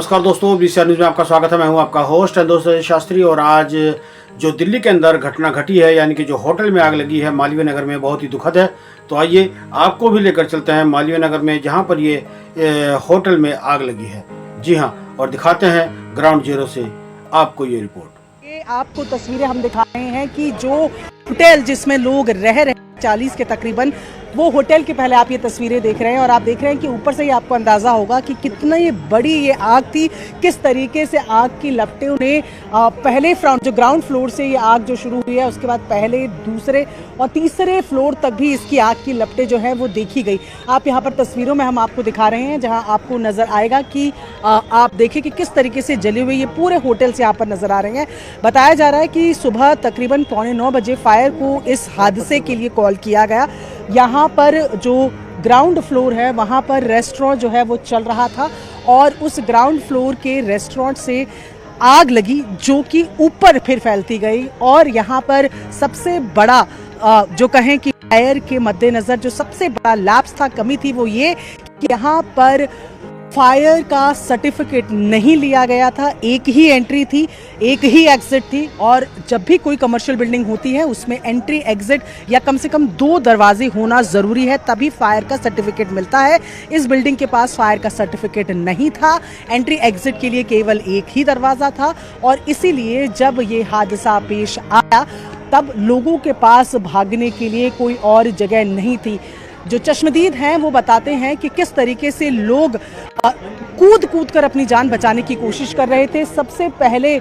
नमस्कार दोस्तों, BCR news में आपका स्वागत है। मैं हूं आपका होस्ट है दोस्त शास्त्री। और आज जो दिल्ली के अंदर घटना घटी है, यानी कि जो होटल में आग लगी है मालवीय नगर में, बहुत ही दुखद है। तो आइए आपको भी लेकर चलते हैं मालवीय नगर में, जहां पर ये होटल में आग लगी है। जी हां, और दिखाते हैं ग्राउंड जीरो से आपको ये रिपोर्ट। ये आपको तस्वीरें हम दिखा रहे हैं कि जो होटल जिसमें लोग रह रहे 40 के तकरीबन, वो होटल की पहले आप ये तस्वीरें देख रहे हैं और आप देख रहे हैं कि ऊपर से ही आपको अंदाज़ा होगा कि कितना ये बड़ी ये आग थी, किस तरीके से आग की लपटें ने पहले जो ग्राउंड फ्लोर से ये आग जो शुरू हुई है, उसके बाद पहले, दूसरे और तीसरे फ्लोर तक भी इसकी आग की लपटें जो है वो देखी गई। आप यहाँ पर तस्वीरों में हम आपको दिखा रहे हैं, जहाँ आपको नज़र आएगा कि आप देखिए कि किस तरीके से जले हुए ये पूरे होटल से यहाँ पर नज़र आ रहे हैं। बताया जा रहा है कि सुबह तकरीबन 8:45 बजे फायर को इस हादसे के लिए कॉल किया गया। यहाँ पर जो ग्राउंड फ्लोर है वहाँ पर रेस्टोरेंट जो है वो चल रहा था और उस ग्राउंड फ्लोर के रेस्टोरेंट से आग लगी, जो कि ऊपर फिर फैलती गई। और यहाँ पर सबसे बड़ा जो कहें कि फायर के मद्देनज़र जो सबसे बड़ा लैप्स था, कमी थी, वो ये कि यहाँ पर फायर का सर्टिफिकेट नहीं लिया गया था। एक ही एंट्री थी, एक ही एग्जिट थी, और जब भी कोई कमर्शियल बिल्डिंग होती है उसमें एंट्री एग्जिट या कम से कम 2 दरवाजे होना ज़रूरी है, तभी फायर का सर्टिफिकेट मिलता है। इस बिल्डिंग के पास फायर का सर्टिफिकेट नहीं था, एंट्री एग्जिट के लिए केवल एक ही दरवाज़ा था, और इसीलिए जब ये हादसा पेश आया तब लोगों के पास भागने के लिए कोई और जगह नहीं थी। जो चश्मदीद हैं वो बताते हैं कि किस तरीके से लोग कूद कर अपनी जान बचाने की कोशिश कर रहे थे। सबसे पहले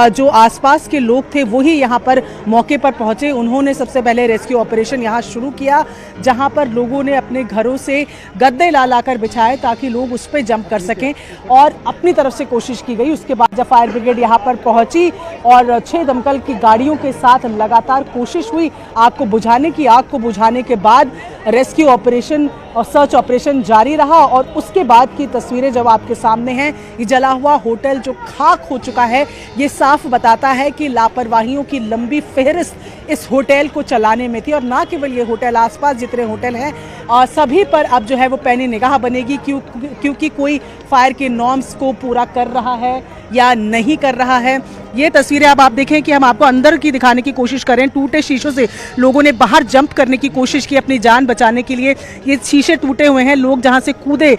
जो आसपास के लोग थे वही यहाँ पर मौके पर पहुँचे। उन्होंने सबसे पहले रेस्क्यू ऑपरेशन यहाँ शुरू किया, जहाँ पर लोगों ने अपने घरों से गद्दे ला कर बिछाए ताकि लोग उस पर जंप कर सकें, और अपनी तरफ से कोशिश की गई। उसके बाद जब फायर ब्रिगेड यहाँ पर पहुँची और 6 दमकल की गाड़ियों के साथ लगातार कोशिश हुई आग को बुझाने की। आग को बुझाने के बाद रेस्क्यू ऑपरेशन और सर्च ऑपरेशन जारी रहा, और उसके बाद की तस्वीरें जब आपके सामने हैं, ये जला हुआ होटल जो खाक हो चुका है, ये साफ बताता है कि लापरवाहियों की लंबी फहरिस्त इस होटल को चलाने में थी। और ना केवल ये होटल, आसपास जितने होटल हैं सभी पर अब जो है वो पैनी निगाह बनेगी, क्योंकि कोई फायर के नॉर्म्स को पूरा कर रहा है या नहीं कर रहा है। ये तस्वीरें अब आप देखें कि हम आपको अंदर की दिखाने की कोशिश करें। टूटे शीशों से लोगों ने बाहर जंप करने की कोशिश की अपनी जान बचाने के लिए। ये शीशे टूटे हुए हैं, लोग जहां से कूदे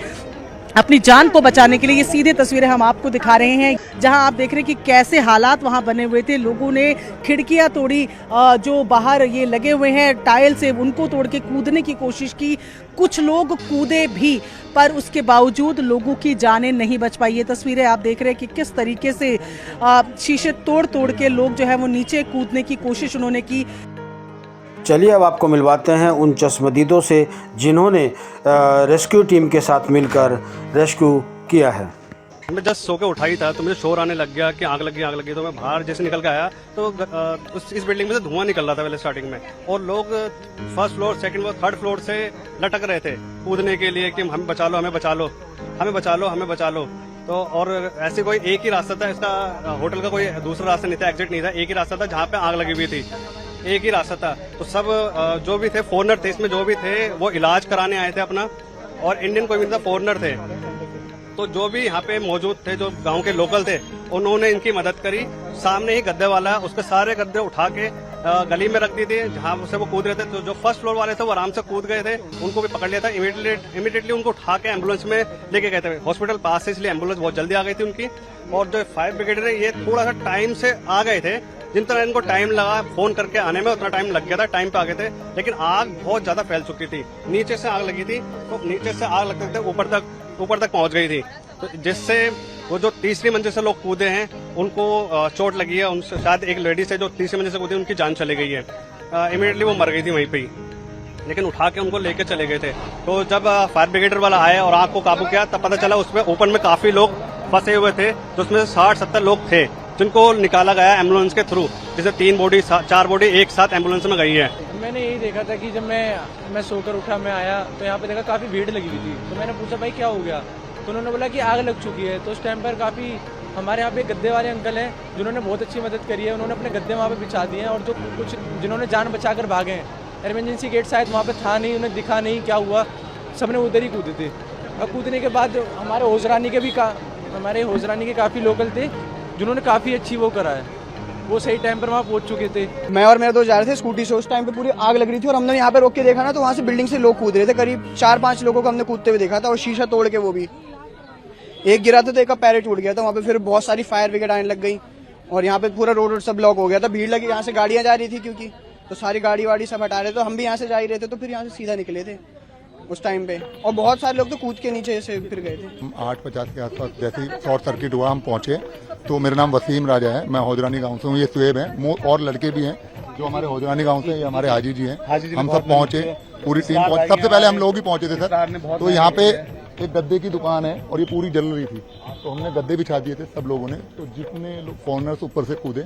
अपनी जान को बचाने के लिए। ये सीधे तस्वीरें हम आपको दिखा रहे हैं, जहां आप देख रहे हैं कि कैसे हालात वहां बने हुए थे। लोगों ने खिड़कियां तोड़ी, जो बाहर ये लगे हुए हैं टाइल से, उनको तोड़ के कूदने की कोशिश की। कुछ लोग कूदे भी, पर उसके बावजूद लोगों की जानें नहीं बच पाई। ये तस्वीरें आप देख रहे हैं कि किस तरीके से शीशे तोड़ के लोग जो है वो नीचे कूदने की कोशिश उन्होंने की। चलिए अब आपको मिलवाते हैं उन चश्मदीदों से जिन्होंने रेस्क्यू टीम के साथ मिलकर रेस्क्यू किया है। मैं जस्ट सो के उठा ही था तो मुझे शोर आने लग गया कि आग लगी। तो मैं बाहर जैसे निकल के आया तो इस बिल्डिंग में से धुआं निकल रहा था पहले स्टार्टिंग में, और लोग first floor, second floor, third floor से लटक रहे थे कूदने के लिए कि हमें बचा लो, हमें बचा लो, हमें बचा लो, हमें बचा लो। तो और ऐसे कोई एक ही रास्ता था इसका, होटल का कोई दूसरा रास्ता नहीं था, एग्जिट नहीं था, एक ही रास्ता था जहाँ पे आग लगी हुई थी, एक ही रास्ता था। तो सब जो भी थे फॉरेनर थे, इसमें जो भी थे वो इलाज कराने आए थे अपना, और इंडियन कोई भी था, फॉरेनर थे। तो जो भी यहाँ पे मौजूद थे, जो गांव के लोकल थे, उन्होंने इनकी मदद करी। सामने ही गद्दे वाला, उसके सारे गद्दे उठा के गली में रख दी थी जहाँ से वो कूद रहे थे। तो जो फर्स्ट फ्लोर वाले थे वो आराम से कूद गए थे, उनको भी पकड़ लिया था। इमीडिएटली उनको उठा के एम्बुलेंस में लेके गए थे। हॉस्पिटल पास से, इसलिए एम्बुलेंस बहुत जल्दी आ गई थी उनकी। और जो फायर ब्रिगेड है, ये थोड़ा सा टाइम से आ गए थे, जितना इनको टाइम लगा फोन करके आने में उतना टाइम लग गया था, टाइम पे आ गए थे। लेकिन आग बहुत ज्यादा फैल चुकी थी, नीचे से आग लगी थी, तो नीचे से आग लगते थे ऊपर तक पहुंच गई थी। तो जिससे वो जो तीसरी मंजिल से लोग कूदे हैं उनको चोट लगी है। उनसे शायद एक लेडीज है जो तीसरी मंजिल से कूदी, उनकी जान चली गई है। इमीडिएटली वो मर गई थी वहीं पे ही, लेकिन उठा के उनको लेके चले गए थे। तो जब फायर ब्रिगेडर वाला आया और आग को काबू किया, तब पता चला उसमें ओपन में काफी लोग फंसे हुए थे, तो उसमें 60-70 लोग थे जिनको निकाला गया एम्बुलेंस के थ्रू, जिसे 4 बॉडी एक साथ एम्बुलेंस में गई है। मैंने यही देखा था कि जब मैं सोकर उठा, मैं आया तो यहाँ पे देखा काफी भीड़ लगी हुई थी। तो मैंने पूछा भाई क्या हो गया, तो उन्होंने बोला कि आग लग चुकी है। तो उस टाइम पर काफी हमारे यहाँ पे गद्दे वाले अंकल हैं जिन्होंने बहुत अच्छी मदद करी है। उन्होंने अपने गद्दे वहाँ पे बिछा दिए हैं, और जो कुछ जिन्होंने जान बचाकर भागे हैं, इमरजेंसी गेट शायद वहाँ पे था नहीं, उन्हें दिखा नहीं क्या हुआ, सबने उधर ही कूदे थे। और कूदने के बाद हमारे ओजरानी के भी हमारे होजरानी के काफ़ी लोकल थे जिन्होंने काफ़ी अच्छी वो करा है, वो सही टाइम पर वहाँ पहुँच चुके थे। मैं और मेरे दोस्त जा रहे थे स्कूटी से, उस टाइम पे पूरी आग लग रही थी और हमने यहाँ पे रोक के देखा ना तो वहाँ से बिल्डिंग से लोग कूद रहे थे। करीब 4-5 लोगों को हमने कूदते हुए देखा था और शीशा तोड़ के, वो भी एक गिरा था तो एक का पैर टूट गया था। वहाँ पे फिर बहुत सारी फायर ब्रिगेड आने लग गई और यहाँ पे पूरा रोड सब ब्लॉक हो गया था। भीड़ लगी, यहाँ से गाड़ियाँ जा रही थी क्योंकि, तो सारी गाड़ी वाड़ी सब हटा रहे थे। तो हम भी यहाँ से जा ही रहे थे तो फिर यहाँ से सीधा निकले थे उस टाइम पे, और बहुत सारे लोग तो कूद के नीचे से फिर गए थे। 8:50 के आसपास जैसे ही शॉर्ट सर्किट हुआ हम पहुंचे। तो मेरा नाम वसीम राजा है, मैं होजरानी गांव से हूँ। ये सुएब है और लड़के भी हैं जो हमारे होजरानी गांव से, ये हमारे हाजी जी हैं। हम सब पहुंचे, पूरी टीम पहुंची। सबसे पहले हम लोग ही पहुंचे थे सर। तो यहाँ पे एक गद्दे की दुकान है और ये पूरी जल रही थी, तो हमने गद्दे बिछा दिए थे सब लोगों ने। तो जितने लोग फॉरनर्स ऊपर से कूदे,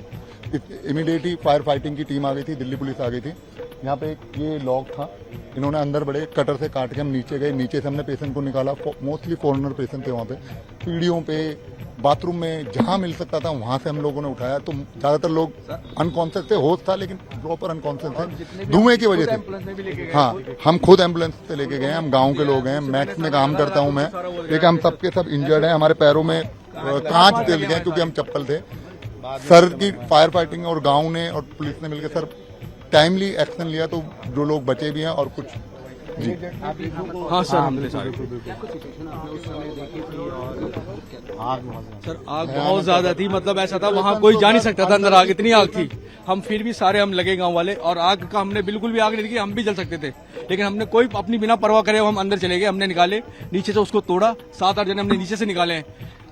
इमीडिएटली फायर फाइटिंग की टीम आ गई थी, दिल्ली पुलिस आ गई थी। यहाँ पे एक ये लॉक था, इन्होंने अंदर बड़े कटर से काट के हम नीचे गए। नीचे से हमने पेशेंट को निकाला। मोस्टली फॉरनर पेशेंट थे वहाँ पे, सीढ़ियों पे, बाथरूम में, जहाँ मिल सकता था वहाँ से हम लोगों ने उठाया। तो ज़्यादातर लोग अनकॉन्शियस थे, होश था लेकिन प्रॉपर अनकॉन्शियस थे धुएं की वजह से। हाँ, हम खुद एम्बुलेंस से लेके गए। हम गाँव के लोग हैं, मैक्स में काम करता हूँ मैं, लेकिन हम सबके सब इंजर्ड हैं। हमारे पैरों में कांच डल गए क्योंकि हम चप्पल थे। सर की फायर फाइटिंग और गाँव ने और पुलिस ने मिलकर सर टाइमली एक्शन लिया, तो जो लोग बचे भी हैं और कुछ जी। हाँ सर, हमने सर आग बहुत ज्यादा थी, मतलब ऐसा था वहाँ कोई जा नहीं सकता था अंदर, आग इतनी आग थी। हम फिर भी सारे हम लगे गांव वाले, और आग का हमने बिल्कुल भी आग नहीं देखी, हम भी जल सकते थे लेकिन हमने कोई अपनी बिना परवाह करे हम अंदर चले गए। हमने निकाले नीचे से, उसको तोड़ा, 7-8 जने हमने नीचे से निकाले हैं।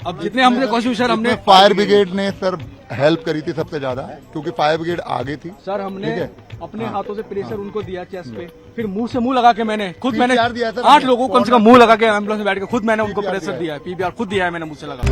अब जितने हमने कोशिश सर, हमने फायर ब्रिगेड ने सर हेल्प करी थी सबसे ज्यादा, क्योंकि फायर ब्रिगेड आगे थी सर। हमने अपने हाथों से प्रेशर उनको दिया चेस्ट पे, फिर मुंह से मुंह लगा के मैंने 8 लोगों को कम से कम मुंह लगा के एम्बुलेंस में बैठ के खुद मैंने उनको प्रेशर दिया है, पीपीआर खुद दिया है मैंने, मुझसे लगा।